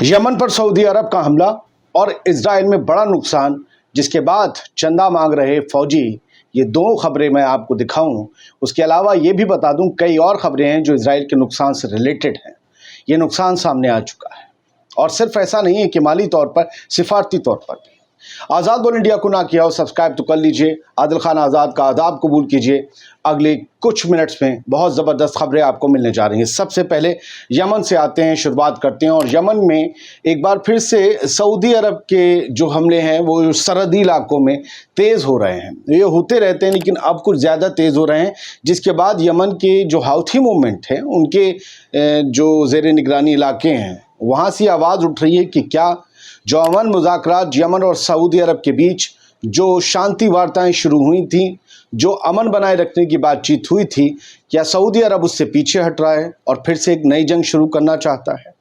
Yemen पर Saudi अरब का हमला और इजराइल में बड़ा नुकसान, जिसके बाद चंदा मांग रहे फौजी। ये दो खबरें मैं आपको दिखाऊं। उसके अलावा ये भी बता दूं कई और खबरें हैं जो इजराइल के नुकसान से रिलेटेड हैं। ये नुकसान सामने आ चुका है और सिर्फ ऐसा नहीं है कि माली तौर पर, सिफारती तौर पर भी। आज़ाद बोल इंडिया को ना किया हो सब्सक्राइब तो कर लीजिए। आदिल खान आज़ाद का आदाब कबूल कीजिए। अगले कुछ मिनट्स में बहुत ज़बरदस्त खबरें आपको मिलने जा रही हैं। सबसे पहले यमन से आते हैं, शुरुआत करते हैं। और यमन में एक बार फिर से सऊदी अरब के जो हमले हैं वो सरहदी इलाकों में तेज़ हो रहे हैं। ये होते रहते हैं लेकिन अब कुछ ज़्यादा तेज़ हो रहे हैं, जिसके बाद यमन के जो हाउथी मूवमेंट है उनके जो ज़ेर निगरानी इलाके हैं वहाँ से आवाज़ उठ रही है कि क्या जो अमन मुज़ाकरात यमन और सऊदी अरब के बीच जो शांति वार्ताएं शुरू हुई थीं, जो अमन बनाए रखने की बातचीत हुई थी, क्या सऊदी अरब उससे पीछे हट रहा है और फिर से एक नई जंग शुरू करना चाहता है।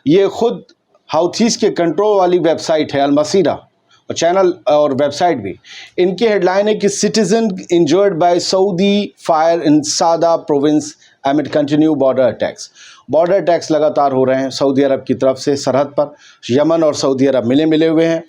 ये खुद हाउथीज़ के कंट्रोल वाली वेबसाइट है अल मसीरा, और चैनल और वेबसाइट भी, इनकी हेडलाइन है कि citizen injured by Saudi fire in Saada province amid continue border attacks. Border attacks लगातार हो रहे हैं सऊदी अरब की तरफ से सरहद पर। यमन और सऊदी अरब मिले हुए हैं।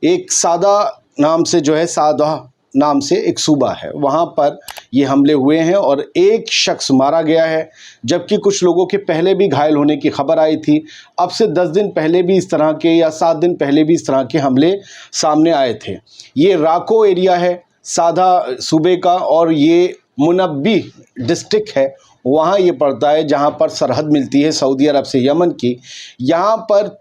एक सादा नाम से जो है, सादा नाम से एक सूबा है, वहाँ पर ये हमले हुए हैं और एक शख्स मारा गया है, जबकि कुछ लोगों के पहले भी घायल होने की खबर आई थी। अब से 10 दिन पहले भी इस तरह के, या 7 दिन पहले भी इस तरह के हमले सामने आए थे। ये राको एरिया है सादा सूबे का, और ये मुनब्बी डिस्ट्रिक्ट है, वहाँ ये पड़ता है जहाँ पर सरहद मिलती है सऊदी अरब से यमन की। यहाँ पर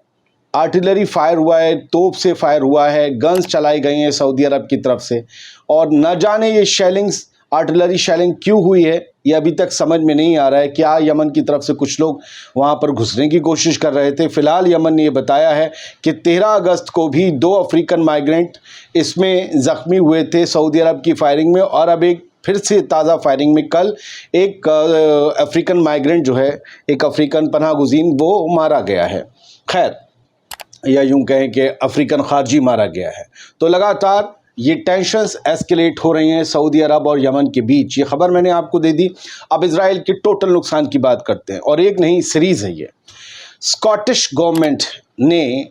आर्टिलरी फायर हुआ है, तोप से फायर हुआ है, गन्स चलाई गई हैं सऊदी अरब की तरफ से, और न जाने ये शेलिंग्स, आर्टिलरी शेलिंग क्यों हुई है ये अभी तक समझ में नहीं आ रहा है। क्या यमन की तरफ से कुछ लोग वहाँ पर घुसने की कोशिश कर रहे थे। फ़िलहाल यमन ने ये बताया है कि 13 अगस्त को भी 2 अफ्रीकन माइग्रेंट इसमें ज़ख्मी हुए थे सऊदी अरब की फायरिंग में, और अब एक फिर से ताज़ा फायरिंग में कल एक अफ्रीकन माइग्रेंट जो है, एक अफ्रीकन पनाह गुज़ीन, वो मारा गया है। खैर, या यूं कहें कि अफ्रीकन खारजी मारा गया है। तो लगातार ये टेंशन्स एस्केलेट हो रही हैं सऊदी अरब और यमन के बीच। ये खबर मैंने आपको दे दी। अब इजराइल के टोटल नुकसान की बात करते हैं, और एक नहीं सीरीज़ है ये। स्कॉटिश गवर्नमेंट ने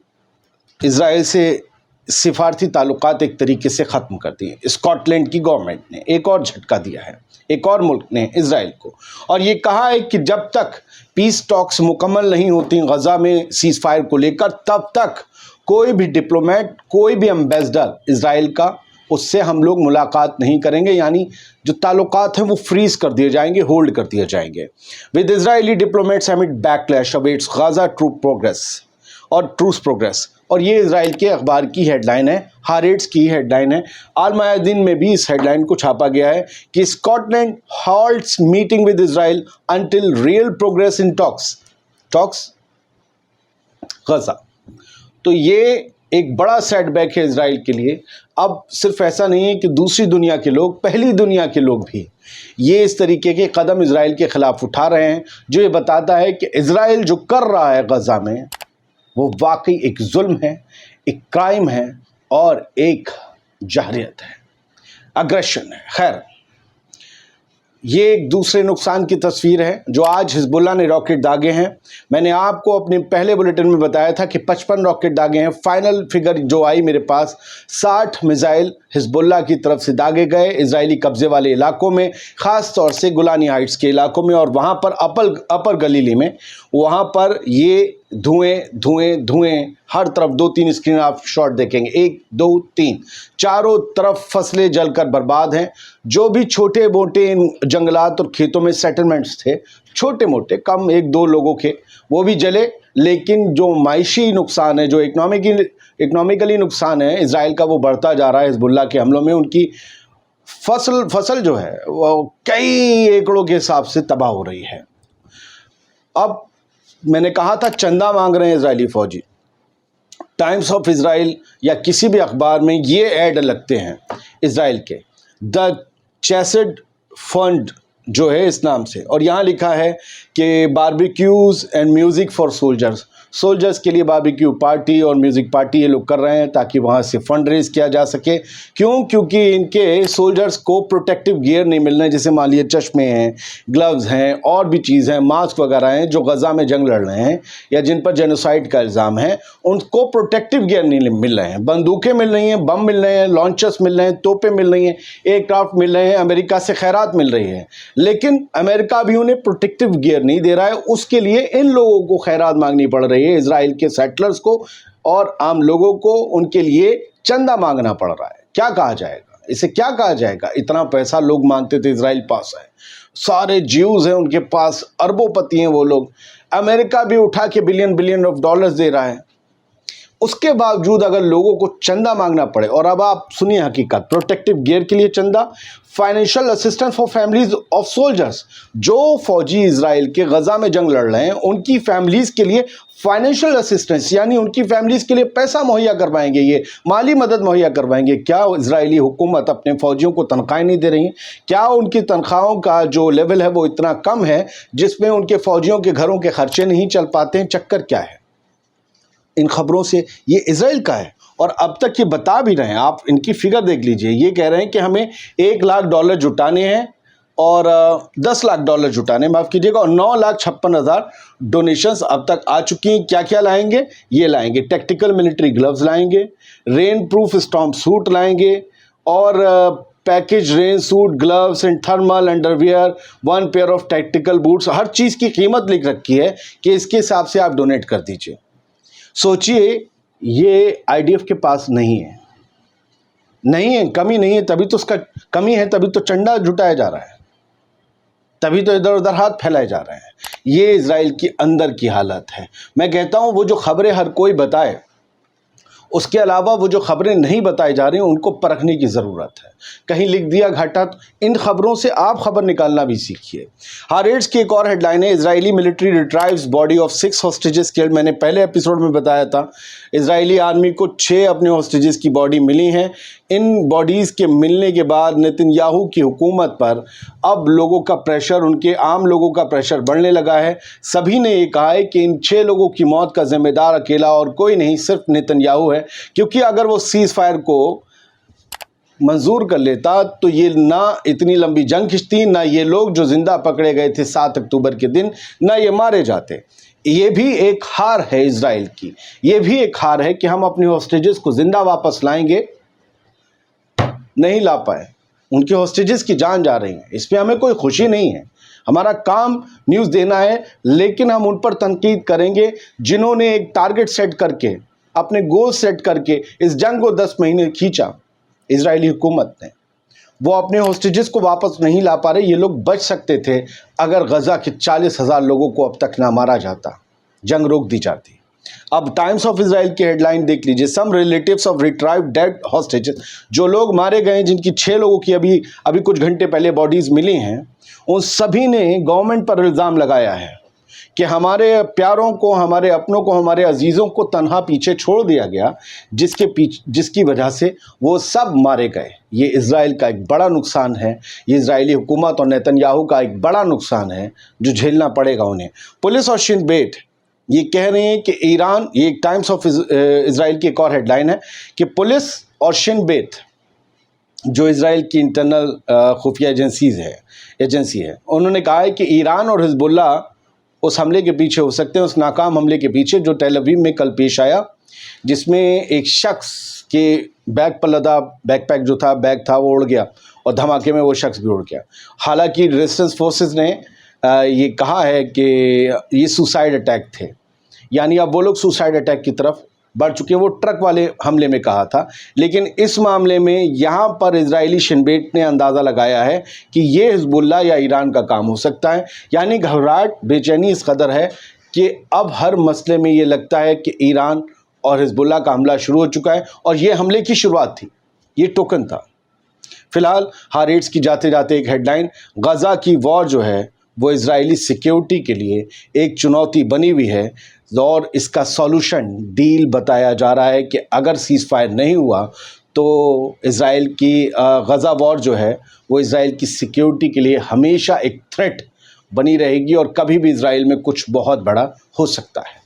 इजराइल से सिफारती ताल्लुकात एक तरीके से ख़त्म कर दिए। स्कॉटलैंड की गवर्नमेंट ने एक और झटका दिया है, एक और मुल्क ने इजराइल को, और ये कहा है कि जब तक पीस टॉक्स मुकम्मल नहीं होती गज़ा में सीज़ फायर को लेकर, तब तक कोई भी डिप्लोमेट, कोई भी एम्बेसडर इजराइल का, उससे हम लोग मुलाकात नहीं करेंगे। यानी जो ताल्लुकात हैं वो फ्रीज़ कर दिए जाएंगे, होल्ड कर दिए जाएंगे। With Israeli diplomats amid backlash awaits Gaza truce progress. और ये इजराइल के अखबार की हेडलाइन है, हारेट्स की हेडलाइन है। आल मायादीन में भी इस हेडलाइन को छापा गया है कि Scotland halts meeting with Israel until real progress in talks Gaza. तो ये एक बड़ा सेटबैक है इजराइल के लिए। अब सिर्फ ऐसा नहीं है कि दूसरी दुनिया के लोग, पहली दुनिया के लोग भी ये इस तरीके के कदम इजराइल के ख़िलाफ़ उठा रहे हैं, जो ये बताता है कि इजराइल जो कर रहा है गज़ा में वो वाकई एक जुल्म है, एक क्राइम है और एक जहरियत है, अग्रेशन है। खैर, ये एक दूसरे नुकसान की तस्वीर है जो आज हिजबुल्लाह ने रॉकेट दागे हैं। मैंने आपको अपने पहले बुलेटिन में बताया था कि 55 रॉकेट दागे हैं। फाइनल फिगर जो आई मेरे पास, 60 मिसाइल हिजबुल्लाह की तरफ से दागे गए इजरायली कब्ज़े वाले इलाकों में, ख़ास तौर से गोलानी हाइट्स के इलाकों में, और वहाँ पर अपर गलीली में, वहाँ पर ये धुएं हर तरफ। 2-3 स्क्रीन आप शॉट देखेंगे, 1 2 3, चारों तरफ फसलें जलकर बर्बाद हैं। जो भी छोटे मोटे जंगलात और खेतों में सेटलमेंट्स थे, छोटे मोटे, कम 1-2 लोगों के, वो भी जले। लेकिन जो माइशी नुकसान है, जो इकनॉमिकली नुकसान है इजराइल का, वो बढ़ता जा रहा है हिजबुल्लाह के हमलों में। उनकी फसल जो है वो कई एकड़ों के हिसाब से तबाह हो रही है। अब मैंने कहा था चंदा मांग रहे हैं इजरायली फ़ौजी। टाइम्स ऑफ इजराइल या किसी भी अखबार में ये ऐड लगते हैं इजराइल के, द चेसेड फंड जो है इस नाम से, और यहाँ लिखा है कि barbecues and music for soldiers. Soldiers के लिए बारबेक्यू पार्टी और म्यूज़िक पार्टी ये लोग कर रहे हैं ताकि वहाँ से फंड रेज किया जा सके। क्यों? क्योंकि इनके सोल्जर्स को प्रोटेक्टिव गियर नहीं मिल रहे हैं, जैसे मान लीजिए चश्मे हैं, ग्लव्स हैं और भी चीज़ हैं, मास्क वगैरह हैं, जो गज़ा में जंग लड़ रहे हैं या जिन पर जेनोसाइड का इल्ज़ाम है, उनको प्रोटेक्टिव गियर नहीं मिल रहे हैं। बंदूकें मिल रही हैं, बम मिल रहे हैं, लॉन्चर्स मिल रहे हैं, तोपें मिल रही हैं, एयरक्राफ्ट मिल रहे हैं, अमेरिका से खैरात मिल रही है, लेकिन अमेरिका भी उन्हें प्रोटेक्टिव गियर नहीं दे रहा है। उसके लिए इन लोगों को खैरात मांगनी पड़ रही है, इजराइल के सेटलर्स को और आम लोगों को उनके लिए चंदा मांगना पड़ रहा है। क्या कहा जाएगा इसे, क्या कहा जाएगा? इतना पैसा लोग मानते थे इजराइल पास है, सारे ज्यूज हैं उनके पास, अरबोपति हैं वो लोग, अमेरिका भी उठा के बिलियन ऑफ डॉलर्स दे रहा है, उसके बावजूद अगर लोगों को चंदा मांगना पड़े। और अब आप सुनिए हकीकत, प्रोटेक्टिव गियर के लिए चंदा, financial assistance for families of soldiers, जो फौजी इजराइल के गजा में जंग लड़ रहे हैं उनकी फैमिलीज के लिए फाइनेंशियल असिस्टेंस, यानी उनकी फैमिलीज के लिए पैसा मुहैया करवाएंगे, ये माली मदद मुहैया करवाएंगे। क्या इजरायली हुकूमत अपने फौजियों को तनख्वाहें नहीं दे रही है? क्या उनकी तनख्वाहों का जो लेवल है वो इतना कम है जिसमें उनके फौजियों के घरों के खर्चे नहीं चल पाते हैं? चक्कर क्या है? इन खबरों से ये इजराइल का है और अब तक ये बता भी रहे हैं, आप इनकी फिगर देख लीजिए, ये कह रहे हैं कि हमें $1 लाख जुटाने हैं और $10 लाख जुटाने, माफ़ कीजिएगा, और 9,56,000 डोनेशंस अब तक आ चुकी हैं। क्या क्या लाएंगे? ये लाएंगे टैक्टिकल मिलिट्री ग्लव्स लाएंगे, रेन प्रूफ स्टॉर्म सूट लाएंगे और package rain suit, gloves and thermal underwear, 1 pair of tactical boots, हर चीज़ की कीमत लिख रखी है कि इसके हिसाब से आप डोनेट कर दीजिए। सोचिए, ये आईडीएफ के पास नहीं है, कमी नहीं है, तभी तो उसका कमी है, तभी तो चंदा जुटाया जा रहा है, तभी तो इधर उधर हाथ फैलाए जा रहे हैं। ये इजराइल की अंदर की हालत है। मैं कहता हूँ वो जो खबरें हर कोई बताए, उसके अलावा वो जो खबरें नहीं बताई जा रही हैं उनको परखने की ज़रूरत है। कहीं लिख दिया घाटा, तो इन खबरों से आप खबर निकालना भी सीखिए। हारेट्स की एक और हेडलाइन है, Israeli military रिट्राइव्स body of 6 hostages killed. मैंने पहले एपिसोड में बताया था, इजरायली आर्मी को 6 अपने हॉस्टेजेस की बॉडी मिली हैं। इन बॉडीज़ के मिलने के बाद नेतन्याहू की हुकूमत पर अब लोगों का प्रेशर, उनके आम लोगों का प्रेशर बढ़ने लगा है। सभी ने ये कहा है कि इन 6 लोगों की मौत का जिम्मेदार अकेला और कोई नहीं, सिर्फ नेतन्याहू है, क्योंकि अगर वो सीज़ फायर को मंजूर कर लेता तो ये ना इतनी लंबी जंग खिंचती, ना ये लोग जो जिंदा पकड़े गए थे 7 अक्टूबर के दिन, ना ये मारे जाते। ये भी एक हार है इजराइल की, ये भी एक हार है कि हम अपने हॉस्टेजेस को जिंदा वापस लाएंगे, नहीं ला पाए, उनके हॉस्टेजेस की जान जा रही है। इस पर हमें कोई खुशी नहीं है, हमारा काम न्यूज़ देना है, लेकिन हम उन पर तनकीद करेंगे जिन्होंने एक टारगेट सेट करके, अपने गोल सेट करके इस जंग को 10 महीने खींचा। इजरायली हुकूमत ने, वो अपने हॉस्टेजेस को वापस नहीं ला पा रहे। ये लोग बच सकते थे अगर गजा के 40,000 लोगों को अब तक ना मारा जाता, जंग रोक दी जाती। अब टाइम्स ऑफ इजराइल की हेडलाइन देख लीजिए, सम रिलेटिव्स ऑफ रिट्राइव्ड डेड हॉस्टेजेस, जो लोग मारे गए, जिनकी 6 लोगों की अभी कुछ घंटे पहले बॉडीज़ मिली हैं, उन सभी ने गवर्नमेंट पर इल्ज़ाम लगाया है कि हमारे प्यारों को, हमारे अपनों को, हमारे अजीज़ों को तन्हा पीछे छोड़ दिया गया, जिसकी वजह से वो सब मारे गए। ये इजराइल का एक बड़ा नुकसान है, ये इजरायली हुकूमत और नेतन्याहू का एक बड़ा नुकसान है जो झेलना पड़ेगा उन्हें। पुलिस और शिन बेट ये कह रहे हैं कि ईरान, ये एक टाइम्स ऑफ इजराइल की एक और हेडलाइन है कि पुलिस और शिन बेट, जो इजराइल की इंटरनल खुफिया एजेंसी है, उन्होंने कहा है कि ईरान और हिजबुल्लाह उस हमले के पीछे हो सकते हैं, उस नाकाम हमले के पीछे जो टेल अवीव में कल पेश आया, जिसमें एक शख्स के बैग पर लदा बैकपैक जो था, बैग था, वो उड़ गया और धमाके में वो शख्स भी उड़ गया। हालांकि रेजिस्टेंस फोर्सेस ने ये कहा है कि ये सुसाइड अटैक थे, यानी अब वो लोग सुसाइड अटैक की तरफ बढ़ चुके हैं। वो ट्रक वाले हमले में कहा था, लेकिन इस मामले में यहाँ पर इजरायली शिन बेट ने अंदाज़ा लगाया है कि ये हिजबुल्लाह या ईरान का काम हो सकता है। यानी घबराहट, बेचैनी इस कदर है कि अब हर मसले में ये लगता है कि ईरान और हिजबुल्लाह का हमला शुरू हो चुका है, और ये हमले की शुरुआत थी, ये टोकन था। फिलहाल हारेट्स की जाते जाते एक हेडलाइन, गजा की वॉर जो है वो इजरायली सिक्योरिटी के लिए एक चुनौती बनी हुई है, और इसका सॉल्यूशन डील बताया जा रहा है कि अगर सीज़ फायर नहीं हुआ तो इज़राइल की गज़ा वॉर जो है वो इज़राइल की सिक्योरिटी के लिए हमेशा एक थ्रेट बनी रहेगी और कभी भी इज़राइल में कुछ बहुत बड़ा हो सकता है।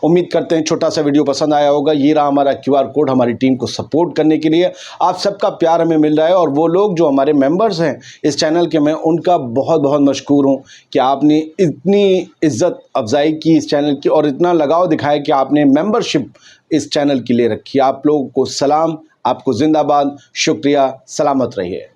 उम्मीद करते हैं छोटा सा वीडियो पसंद आया होगा। ये रहा हमारा QR कोड हमारी टीम को सपोर्ट करने के लिए। आप सबका प्यार हमें मिल रहा है और वो लोग जो हमारे मेंबर्स हैं इस चैनल के, मैं उनका बहुत बहुत मशकूर हूँ कि आपने इतनी इज़्ज़त अफजाई की इस चैनल की और इतना लगाव दिखाया कि आपने मेंबरशिप इस चैनल के लिए रखी। आप लोगों को सलाम, आपको जिंदाबाद, शुक्रिया, सलामत रहिए।